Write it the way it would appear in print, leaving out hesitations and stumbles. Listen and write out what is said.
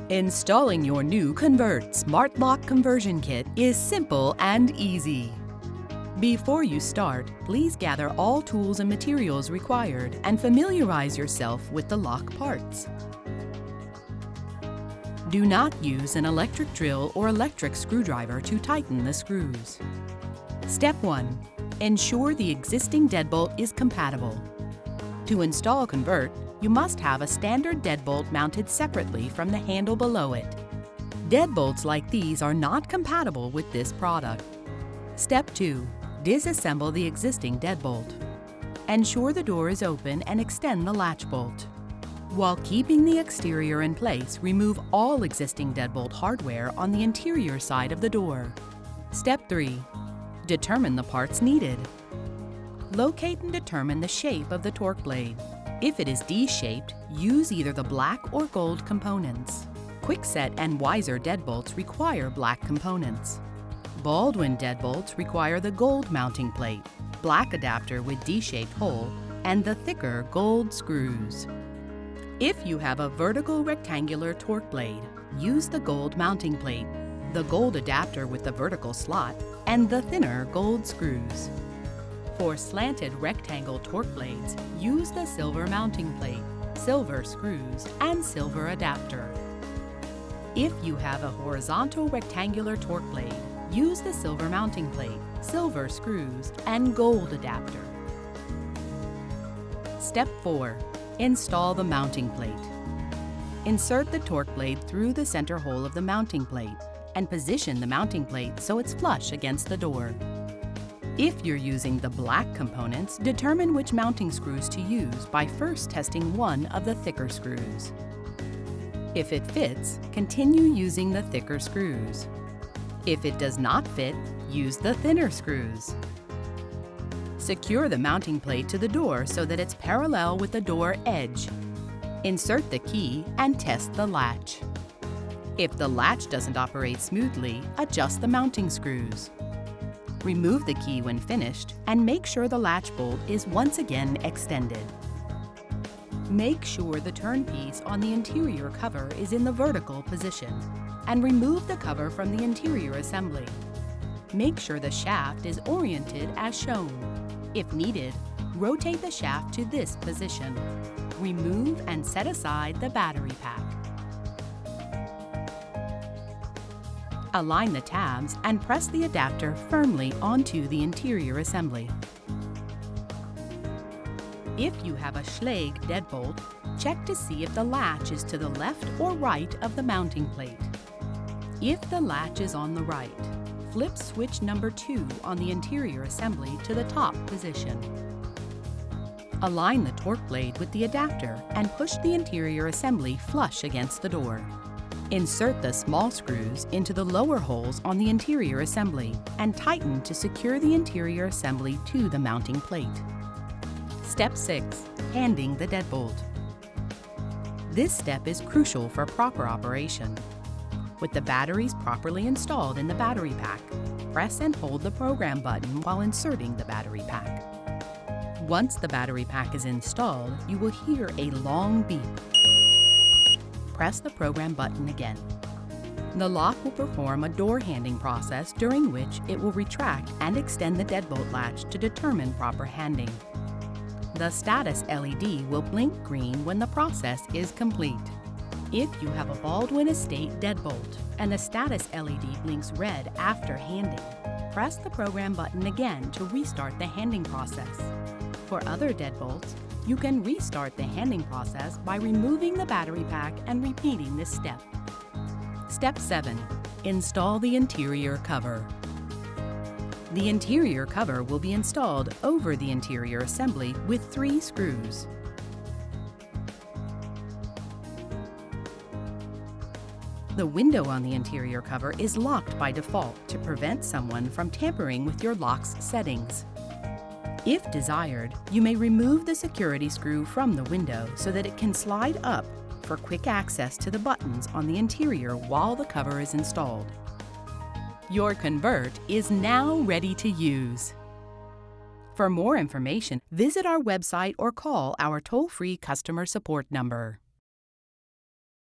Installing your new Convert Smart Lock Conversion Kit is simple and easy. Before you start, please gather all tools and materials required and familiarize yourself with the lock parts. Do not use an electric drill or electric screwdriver to tighten the screws. Step 1. Ensure the existing deadbolt is compatible. To install Convert, you must have a standard deadbolt mounted separately from the handle below it. Deadbolts like these are not compatible with this product. Step 2. Disassemble the existing deadbolt. Ensure the door is open and extend the latch bolt. While keeping the exterior in place, remove all existing deadbolt hardware on the interior side of the door. Step 3. Determine the parts needed. Locate and determine the shape of the torque blade. If it is D-shaped, use either the black or gold components. Kwikset and Wiser deadbolts require black components. Baldwin deadbolts require the gold mounting plate, black adapter with D-shaped hole, and the thicker gold screws. If you have a vertical rectangular torque blade, use the gold mounting plate, the gold adapter with the vertical slot, and the thinner gold screws. For slanted rectangle torque blades, use the silver mounting plate, silver screws, and silver adapter. If you have a horizontal rectangular torque blade, use the silver mounting plate, silver screws, and gold adapter. Step 4. Install the mounting plate. Insert the torque blade through the center hole of the mounting plate and position the mounting plate so it's flush against the door. If you're using the black components, determine which mounting screws to use by first testing one of the thicker screws. If it fits, continue using the thicker screws. If it does not fit, use the thinner screws. Secure the mounting plate to the door so that it's parallel with the door edge. Insert the key and test the latch. If the latch doesn't operate smoothly, adjust the mounting screws. Remove the key when finished and make sure the latch bolt is once again extended. Make sure the turn piece on the interior cover is in the vertical position and remove the cover from the interior assembly. Make sure the shaft is oriented as shown. If needed, rotate the shaft to this position. Remove and set aside the battery pack. Align the tabs and press the adapter firmly onto the interior assembly. If you have a Schlage deadbolt, check to see if the latch is to the left or right of the mounting plate. If the latch is on the right, flip switch number 2 on the interior assembly to the top position. Align the torque blade with the adapter and push the interior assembly flush against the door. Insert the small screws into the lower holes on the interior assembly and tighten to secure the interior assembly to the mounting plate. Step 6. Handing the deadbolt. This step is crucial for proper operation. With the batteries properly installed in the battery pack, press and hold the program button while inserting the battery pack. Once the battery pack is installed, you will hear a long beep. Press the program button again. The lock will perform a door handing process during which it will retract and extend the deadbolt latch to determine proper handing. The status LED will blink green when the process is complete. If you have a Baldwin Estate deadbolt and the status LED blinks red after handing, press the program button again to restart the handing process. For other deadbolts, you can restart the handing process by removing the battery pack and repeating this step. Step 7. Install the interior cover. The interior cover will be installed over the interior assembly with 3 screws. The window on the interior cover is locked by default to prevent someone from tampering with your lock's settings. If desired, you may remove the security screw from the window so that it can slide up for quick access to the buttons on the interior while the cover is installed. Your Convert is now ready to use. For more information, visit our website or call our toll-free customer support number.